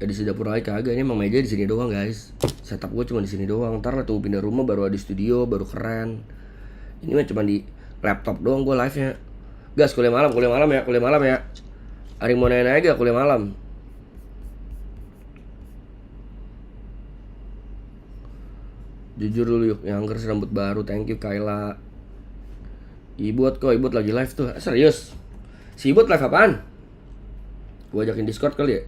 Ya di dapur lagi kagak, ini emang meja di sini doang guys. Setup gue cuma di sini doang. Ntar lah tunggu pindah rumah baru ada studio, baru keren. Ini mah cuma di laptop doang gue live nya. Gas kuliah malam ya, kuliah malam ya. Ada yang mau nanya aja kuliah malam. Jujur dulu yuk, Youngers rambut baru, thank you Kayla. Ibut lagi live tuh, serius? Si Ibut live apaan? Gue ajakin Discord kali ya.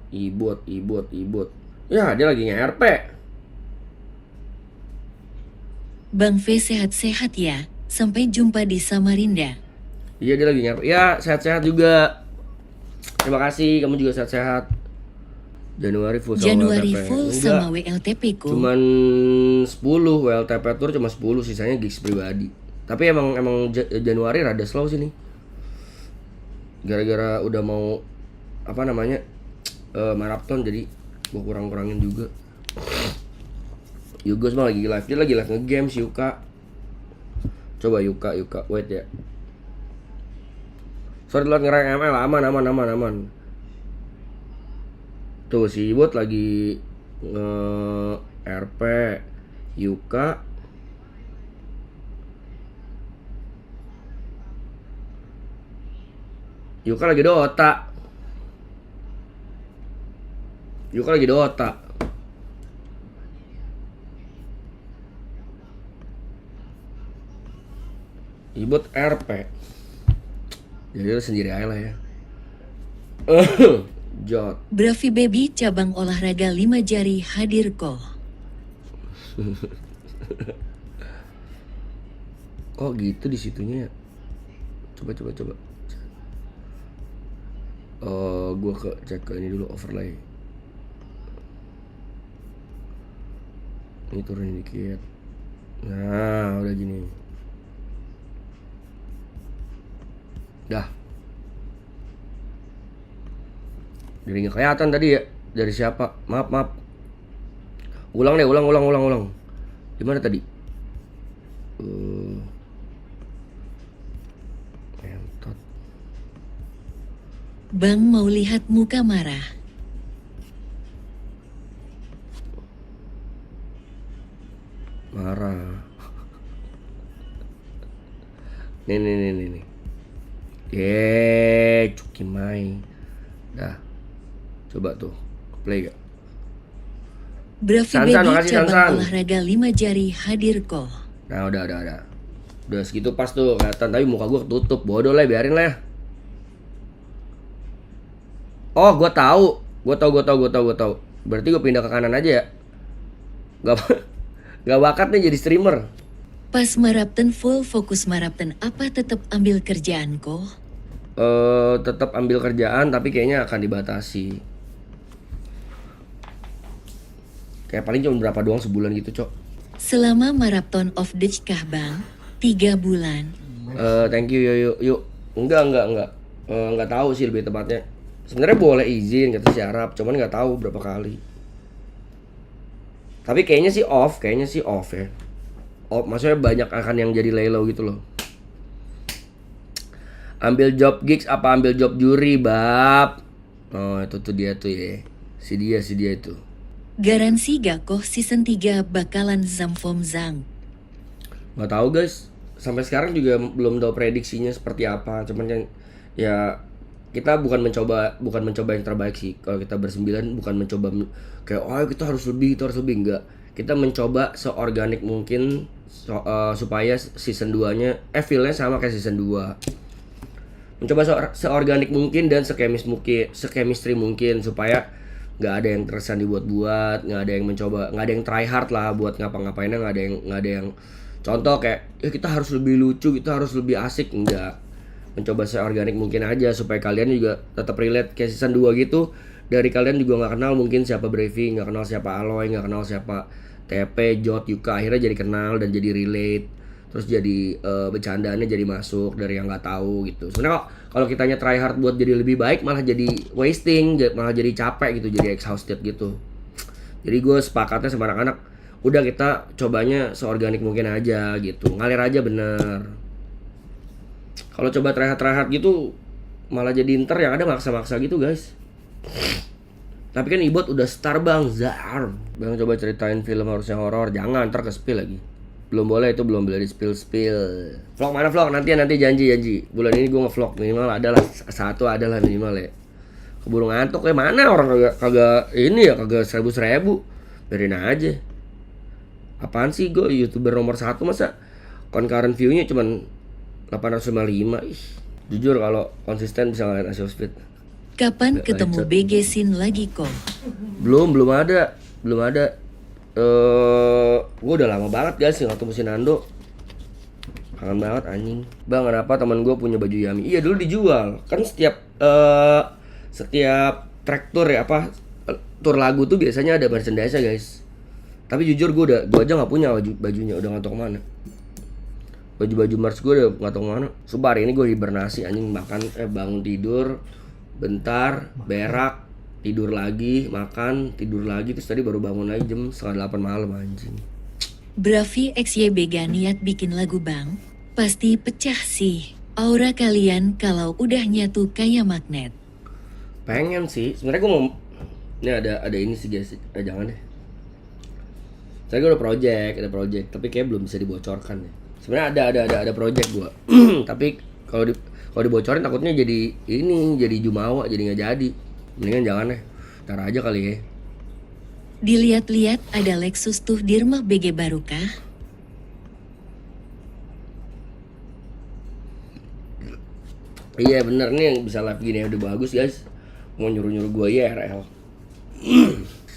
Ibut. Ya dia lagi nge-RP. Bang V sehat-sehat ya, sampai jumpa di Samarinda. Iya dia lagi nge-RP, ya sehat-sehat juga. Terima kasih, kamu juga sehat-sehat. Januari full sama WLTP ku. Cuman 10 WLTP tour cuma 10, sisanya gigs pribadi. Tapi emang Januari rada slow sih nih. Gara-gara udah mau apa namanya? Marathon, jadi gua kurang-kurangin juga. Yugos mah lagi live, dia lagi live nge-games Yuka. Coba Yuka, wait ya. Sorry telat ngerang ML, aman. Tuh si Ibut lagi RP Yuka. Yuka lagi Dota. Ibut RP. Jadi lu sendiri aja lah ya. Jot. Bravi Baby cabang olahraga 5 jari hadir kok. Oh gitu di situnya ya. Coba. Gua cek ke ini dulu, overlay. Ini turunin dikit. Nah, udah gini. Dah. Jadi nggak kelihatan tadi ya. Dari siapa? Maaf. Ulang deh. Gimana tadi? Entot. Bang mau lihat muka marah. Marah. Nih. Cuki main. Dah. Coba tuh. Play gak? Bravi Sansan, Baby makasih, cabang Sansan. olahraga 5 jari hadir kok. Nah udah. Udah segitu pas tuh kelihatan, tapi muka gue ketutup. Bodoh lah, biarin lah ya. Oh, gue tahu. Berarti gue pindah ke kanan aja ya. Gak bakat nih jadi streamer. Pas Marapten full fokus Marapten apa tetap ambil kerjaan kok? Tetap ambil kerjaan tapi kayaknya akan dibatasi. Kayak paling cuma berapa doang sebulan gitu, Cok. Selama Marathon of the kah bang? 3 bulan. Thank you yuk. Enggak. Enggak tahu sih lebih tepatnya. Sebenarnya boleh izin kata si Arab, cuman nggak tahu berapa kali. Tapi kayaknya sih off ya. Off, maksudnya banyak akan yang jadi lelo gitu loh. Ambil job gigs apa ambil job juri, Bab? Oh, itu tuh dia tuh ya. Si dia itu. Garansi gak kok season 3 bakalan Zamfom Zang? Nggak tahu guys. Sampai sekarang juga belum tahu prediksinya seperti apa. Cuman kan ya kita bukan mencoba yang terbaik sih. Kalau kita bersembilan bukan mencoba kayak kita harus lebih enggak. Kita mencoba seorganik mungkin supaya season 2-nya feel-nya sama kayak season 2. Mencoba seorganik mungkin dan sekemistri mungkin supaya nggak ada yang terkesan dibuat-buat, nggak ada yang try hard lah buat ngapa-ngapainnya, nggak ada yang contoh kayak kita harus lebih lucu, kita harus lebih asik, enggak. Mencoba seorganik mungkin aja supaya kalian juga tetap relate kayak season 2 gitu. Dari kalian juga nggak kenal mungkin siapa Bravi, nggak kenal siapa Aloy, nggak kenal siapa TP, Jot, Yuka, akhirnya jadi kenal dan jadi relate. Terus jadi bercandaannya jadi masuk dari yang nggak tahu gitu. Sebenarnya kalau kitanya try hard buat jadi lebih baik malah jadi wasting, malah jadi capek gitu, jadi exhausted gitu. Jadi gue sepakatnya sama anak-anak, udah kita cobanya seorganik mungkin aja gitu, ngalir aja bener. Kalau coba try hard gitu malah jadi ntar yang ada maksa-maksa gitu guys. Tapi kan Ibot udah star bang, Zar. Bang coba ceritain film harusnya horor, jangan ntar ke spill lagi. Belum boleh itu, belum boleh di spill. Vlog mana vlog? Nanti janji. Bulan ini gue nge-vlog minimal adalah satu adalah minimal ya. Keburu ngantuk ya, mana orang kagak ini ya, kagak 1.000. Biarin aja. Apaan sih gue YouTuber nomor 1 masa concurrent view-nya cuman 855. Ih, jujur kalau konsisten bisa ngalahin Asia Speed. Kapan ketemu BG Sin lagi kok? Belum ada. Gue udah lama banget guys nggak ketemu si Nando. Kangen banget anjing. Bang, kenapa teman gue punya baju Yami? Iya dulu dijual. Kan setiap track tour ya tour lagu tuh biasanya ada merchandise guys. Tapi jujur gue aja nggak punya bajunya, udah nggak tahu kemana. Baju merch gue udah nggak tahu kemana. Sumpah hari ini gue hibernasi anjing, makan bangun tidur bentar, berak, tidur lagi, makan, tidur lagi, terus tadi baru bangun lagi jam 7:30 malam anjing. Bravi XYBG niat bikin lagu bang, pasti pecah sih. Aura kalian kalau udah nyatu kayak magnet. Pengen sih, sebenarnya gue mau. Ini ada ini sih guys, jangan deh. Saya gue ada project, tapi kayak belum bisa dibocorkan ya. Sebenarnya ada project gue, tapi kalau dibocorin takutnya jadi jumawa, jadi nggak jadi. Mendingan jangan deh, ntar aja kali ya. Dilihat-lihat ada Lexus tuh di rumah BG baru kah? Iya bener nih, yang bisa live gini udah bagus guys. Mau nyuruh gue IRL.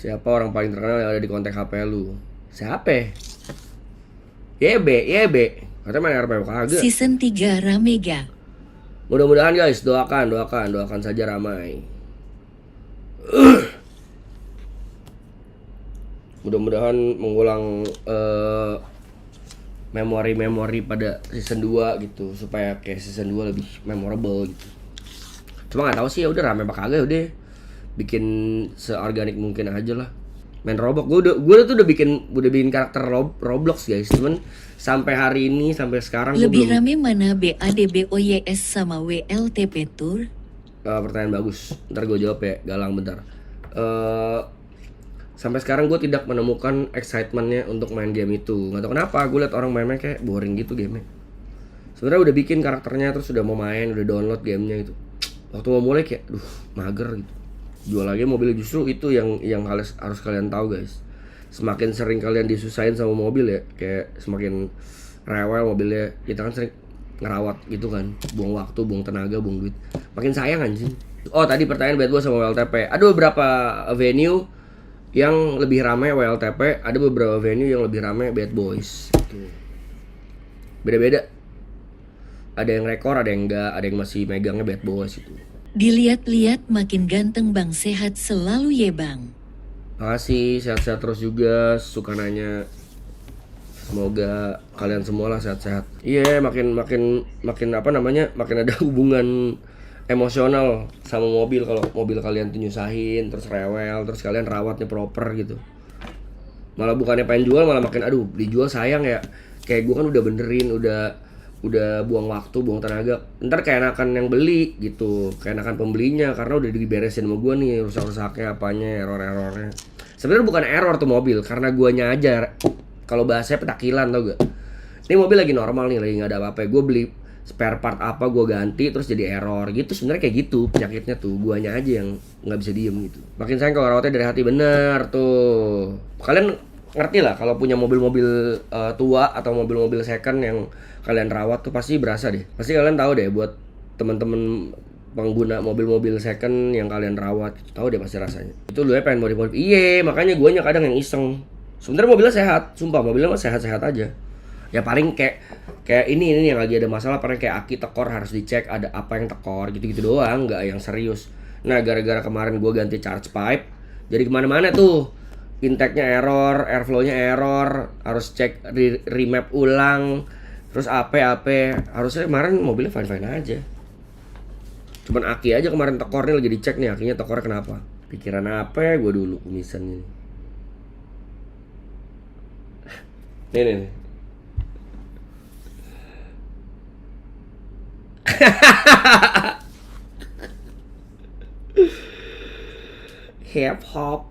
Siapa orang paling terkenal yang ada di kontak HP lu? Siapa? YB. Katanya main RP kagak. Season 3 Ramega. Mudah-mudahan guys, doakan saja ramai. Mudah-mudahan mengulang memori pada season 2 gitu, supaya kayak season 2 lebih memorable gitu. Cuma nggak tahu sih, ya udah rame apa kagak, udah bikin seorganik mungkin aja lah. Main Roblox, gue udah bikin karakter Roblox guys, cuman sampai hari ini sampai sekarang Lebih belum. rame mana BADBOYS sama WLTP Tour? Pertanyaan bagus, ntar gue jawab ya, galang bentar. Sampai sekarang gue tidak menemukan excitementnya untuk main game itu. Nggak tahu kenapa, gue liat orang main kayak boring gitu gamenya. Sebenarnya udah bikin karakternya, terus udah mau main, udah download gamenya gitu. Waktu mau mulai kayak, mager gitu. Jual lagi mobil, justru itu yang harus kalian tahu guys. Semakin sering kalian disusahin sama mobil ya, kayak semakin rewel mobilnya. Kita kan sering ngerawat gitu kan, buang waktu, buang tenaga, buang duit. Makin sayang anjing. Oh tadi pertanyaan Bad Boy sama WLTP. Ada beberapa venue yang lebih ramai WLTP, ada beberapa venue yang lebih ramai Bad Boys. Beda-beda. Ada yang rekor, ada yang enggak, ada yang masih megangnya Bad Boys itu. Dilihat-lihat makin ganteng bang, sehat selalu ya bang. Makasih, sehat-sehat terus juga, suka nanya. Semoga kalian semua lah sehat-sehat. Iya, makin makin ada hubungan emosional sama mobil. Kalau mobil kalian tuh nyusahin, terus rewel, terus kalian rawatnya proper gitu. Malah bukannya pengen jual, malah makin dijual sayang ya. Kayak gue kan udah benerin, udah buang waktu, buang tenaga. Ntar keenakan yang beli gitu, keenakan pembelinya karena udah diberesin sama gue nih, rusak-rusaknya apanya, error-errornya. Sebenarnya bukan error tuh mobil, karena guanya aja. Kalau bahasanya petakilan tau gak? Ini mobil lagi normal nih, lagi nggak ada apa-apa. Gue beli spare part apa, gue ganti terus jadi error gitu. Sebenarnya kayak gitu penyakitnya tuh, guanya aja yang nggak bisa diem gitu. Makin sayang kalau rawatnya dari hati, bener tuh. Kalian ngerti lah kalau punya mobil-mobil tua atau mobil-mobil second yang kalian rawat tuh pasti berasa deh. Pasti kalian tahu deh, buat temen-temen pengguna mobil-mobil second yang kalian rawat, tahu deh pasti rasanya. Itu lu ya pengen modif-modif. Iya, makanya guanya kadang yang iseng. Sebenarnya mobilnya sehat, sumpah mobilnya mah sehat-sehat aja. Ya paling kayak ini yang lagi ada masalah, paling kayak aki tekor harus dicek ada apa yang tekor gitu-gitu doang, nggak yang serius. Nah gara-gara kemarin gue ganti charge pipe, jadi kemana-mana tuh. Intake-nya error, airflow-nya error, harus cek remap ulang, terus AP harusnya kemarin mobilnya fine-fine aja. Cuman aki aja kemarin tekornya lagi dicek nih, akinya tekornya kenapa. Pikiran apa ya gue dulu kumisan ini. Nih. hip hop.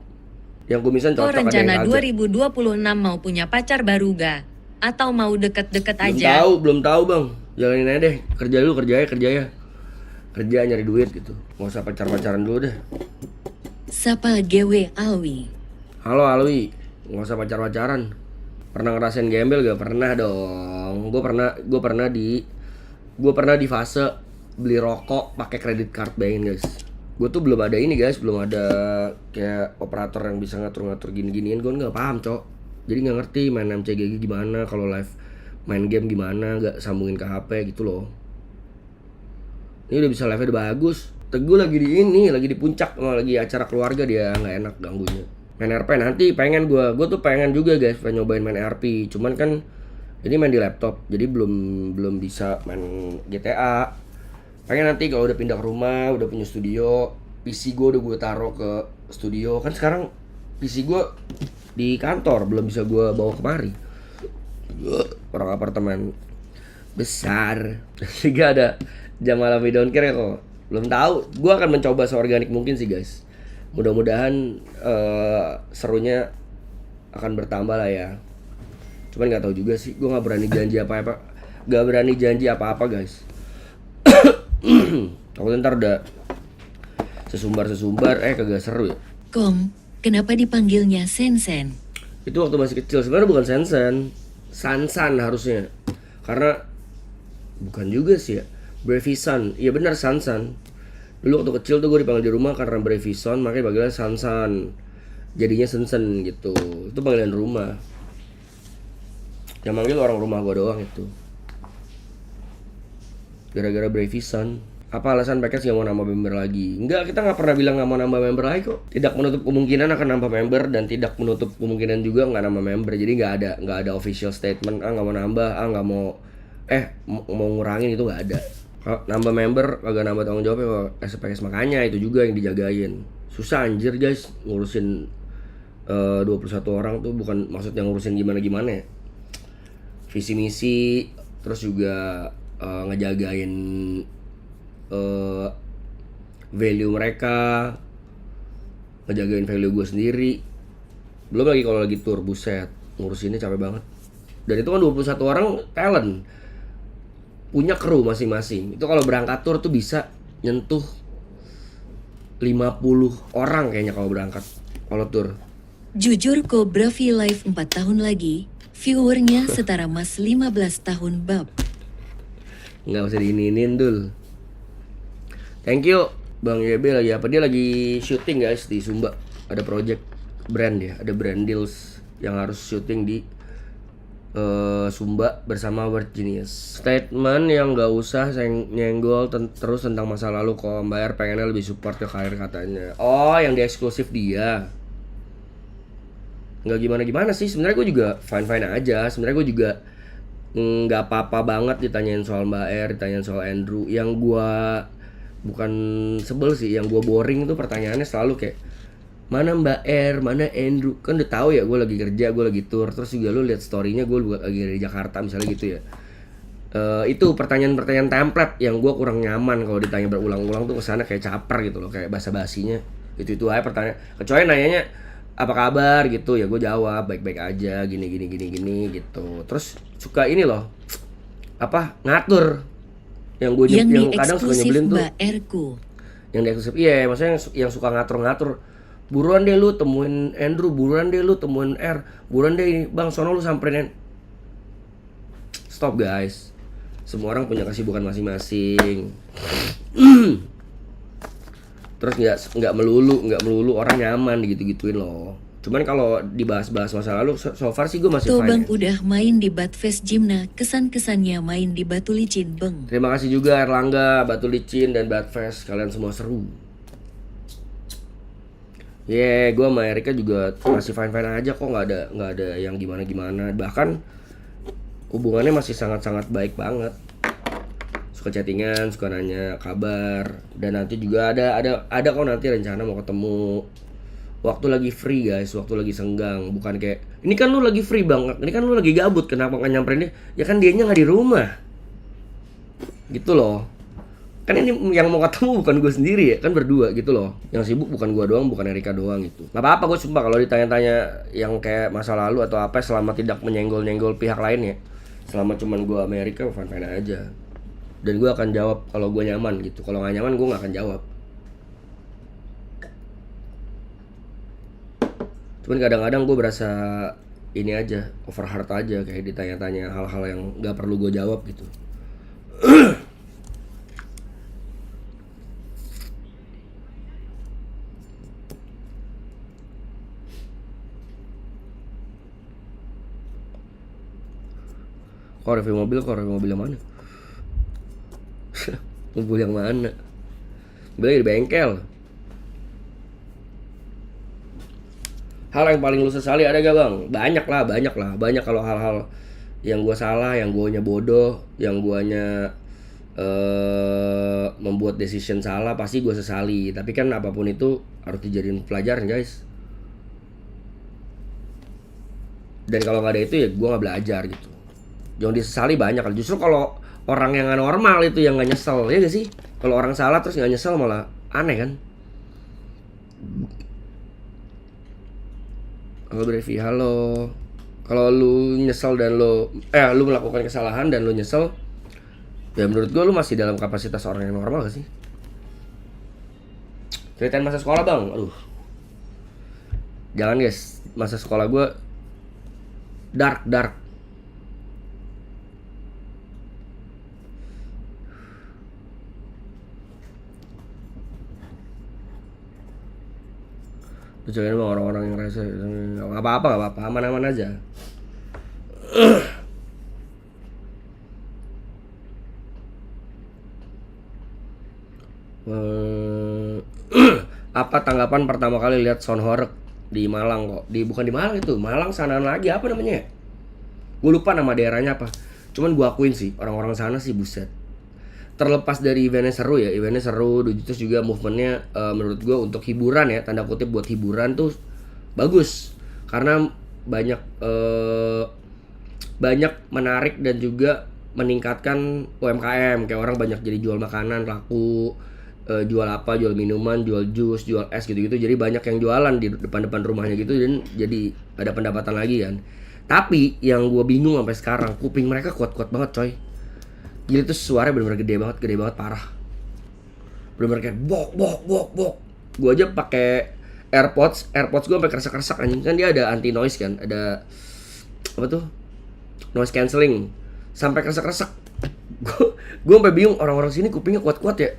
Yang kumisan Kok cocok, ada yang rencana kagak. 2026 mau punya pacar baru ga? Atau mau deket-deket Belum aja? tahu, belum tahu bang. Jalanin aja deh, kerja dulu, kerja ya. Kerja nyari duit gitu. Nggak usah pacaran dulu deh. Sapa GW Alwi. Halo Alwi, nggak usah pacaran. Pernah ngerasain gembel gak? Pernah dong. Gue pernah di fase beli rokok pakai kredit card, bayangin guys. Gue tuh belum ada ini guys, belum ada kayak operator yang bisa ngatur-ngatur gini-giniin. Gue nggak paham cok, jadi nggak ngerti main MCGG gimana, kalau live main game gimana, nggak sambungin ke HP gitu loh. Ini udah bisa live-nya udah bagus. Teguh lagi di ini, lagi di puncak, lagi acara keluarga, dia nggak enak ganggunya. Main RP nanti pengen gue tuh pengen juga guys, pengen nyobain main RP. Cuman kan ini main di laptop, jadi belum bisa main GTA. Pengen nanti kalau udah pindah ke rumah, udah punya studio, PC gue udah gue taruh ke studio. Kan sekarang PC gue di kantor, belum bisa gue bawa kemari. Orang apartemen besar. Sehingga ada jam malam We Don't Care kok. Belum tahu. Gue akan mencoba seorganik mungkin sih guys. Mudah-mudahan serunya akan bertambah lah ya. Cuman nggak tahu juga sih. Gue nggak berani janji apa-apa. Gak berani janji apa-apa guys. Aku ntar udah sesumbar kagak seru ya. Kong, kenapa dipanggilnya Sensen? Itu waktu masih kecil, sebenarnya bukan Sensen, Sansan harusnya. Karena bukan juga sih ya, Brevison. Iya benar Sansan. Dulu waktu kecil tuh gue dipanggil di rumah karena Brevison, makanya panggilnya Sansan. Jadinya Sensen gitu. Itu panggilan rumah. Yang manggil orang rumah gue doang itu. Gara-gara Brevison. Apa alasan Packers gak mau nambah member lagi? Enggak, kita gak pernah bilang gak mau nambah member lagi kok. Tidak menutup kemungkinan akan nambah member, dan tidak menutup kemungkinan juga gak nambah member. Jadi gak ada official statement, gak mau nambah, gak mau mau ngurangin, itu gak ada. Kalau nambah member agak nambah tanggung jawabnya SPKS, makanya itu juga yang dijagain. Susah anjir guys ngurusin 21 orang tuh, bukan maksudnya ngurusin gimana-gimana ya. Visi misi, terus juga ngejagain value mereka, ngejagain value gue sendiri. Belum lagi kalau lagi tour, buset, ngurusinnya capek banget. Dan itu kan 21 orang talent, punya kru masing-masing. Itu kalau berangkat tour tuh bisa nyentuh 50 orang kayaknya kalau berangkat, kalau tour. Jujur Cobra V Live 4 tahun lagi, viewernya setara Mas 15 tahun bab. Nggak usah diinin dul. Thank you Bang YB lagi apa? Dia lagi syuting guys di Sumba. Ada project brand ya, ada brand deals yang harus syuting di Sumba bersama World Genius. Statement yang nggak usah nyenggol terus tentang masa lalu, kok Mbak R pengennya lebih support ke karir katanya. Oh, yang di eksklusif dia. Nggak gimana-gimana sih, sebenarnya gue juga fine-fine aja. Sebenarnya gue juga nggak apa-apa banget ditanyain soal Mbak R, ditanyain soal Andrew. Yang gue bukan sebel sih, yang gue boring itu pertanyaannya selalu kayak mana Mbak R, mana Andrew. Kan udah tahu ya gue lagi kerja, gue lagi tour. Terus juga lu lihat story-nya gue lagi dari Jakarta misalnya gitu ya. Itu pertanyaan-pertanyaan template yang gue kurang nyaman kalau ditanya berulang-ulang tuh, kesana kayak caper gitu loh, kayak basa-basinya. Itu aja pertanyaan. Kecuali nanyanya apa kabar gitu ya, gue jawab baik-baik aja, gini gitu. Terus suka ini loh, apa ngatur yang gue yang kadang suka nyebelin tuh Mbak R-ku. yang di eksklusif. Iya, maksudnya yang suka ngatur-ngatur, buruan deh lu temuin Andrew, buruan deh lu temuin R, buruan deh ini Bang sono lu samperin. Stop guys, semua orang punya kesibukan masing-masing. Terus nggak melulu orang nyaman gitu-gituin loh. Cuman kalau dibahas-bahas masa lalu, so far sih gue masih Tuh fine Bang ya. udah main di Batfest Gymna, kesan-kesannya main di Batu Licin Bang. Terima kasih juga Erlangga, Batu Licin dan Batfest, kalian semua seru. Gue sama Erika juga masih fine-fine aja kok, nggak ada yang gimana-gimana. Bahkan hubungannya masih sangat-sangat baik banget. Suka chattingan, suka nanya kabar, dan nanti juga ada kok nanti rencana mau ketemu. Waktu lagi free guys, waktu lagi senggang, bukan kayak ini kan lu lagi free Bang, ini kan lu lagi gabut, kenapa nggak nyamperin dia? Ya kan dianya nggak di rumah, gitu loh. Kan ini yang mau ketemu bukan gue sendiri ya, kan berdua gitu loh. Yang sibuk bukan gue doang, bukan Erika doang gitu. Gak apa-apa gue sumpah kalau ditanya-tanya yang kayak masa lalu atau apa, selama tidak menyenggol-nyenggol pihak lain ya. Selama cuman gue Amerika, fine-fine aja. Dan gue akan jawab kalau gue nyaman gitu. Kalau gak nyaman gue gak akan jawab. Cuman kadang-kadang gue berasa ini aja, overheard aja, kayak ditanya-tanya hal-hal yang gak perlu gue jawab gitu. Kok review mobil yang mana? Mobil yang mana? Mobilnya di bengkel. Hal yang paling lu sesali ada gak bang? Banyak lah. Banyak kalau hal-hal yang gue salah, yang guanya bodoh, yang guanya membuat decision salah, pasti gue sesali. Tapi kan apapun itu harus dijadiin pelajaran guys. Dan kalau nggak ada itu ya gue nggak belajar gitu. Jangan disesali banyak. Justru kalau orang yang nggak normal itu yang nggak nyesel, ya gak sih? Kalau orang salah terus nggak nyesel malah aneh kan? Halo Brevi, halo. Kalau lu nyesel dan lu melakukan kesalahan dan lu nyesel, ya menurut gue lu masih dalam kapasitas orang yang normal gak sih? Ceritain masa sekolah bang, aduh. Jangan guys, masa sekolah gue dark. Jangan bang, orang-orang yang rasa gak apa-apa, aman-aman aja. Apa tanggapan pertama kali lihat Sound Horeg di Malang kok? Bukan di Malang itu, Malang sanaan lagi apa namanya ya? Gue lupa nama daerahnya apa. Cuman gue akuin sih, orang-orang sana sih buset. Terlepas dari eventnya seru, terus juga movementnya menurut gue untuk hiburan ya, tanda kutip buat hiburan tuh bagus. Karena banyak menarik dan juga meningkatkan UMKM. Kayak orang banyak jadi jual makanan laku, jual minuman, jual jus, jual es gitu-gitu. Jadi banyak yang jualan di depan-depan rumahnya gitu, dan jadi ada pendapatan lagi kan. Tapi yang gue bingung sampai sekarang, kuping mereka kuat-kuat banget coy. Gila tuh suaranya bener-bener gede banget parah. Bener-bener kayak bok. Gue aja pakai AirPods gue sampai keresak-keresak anjing. Kan dia ada anti noise kan, ada apa tuh? Noise cancelling. Sampai keresak-keresak. Gue sampai bingung orang-orang sini kupingnya kuat-kuat ya.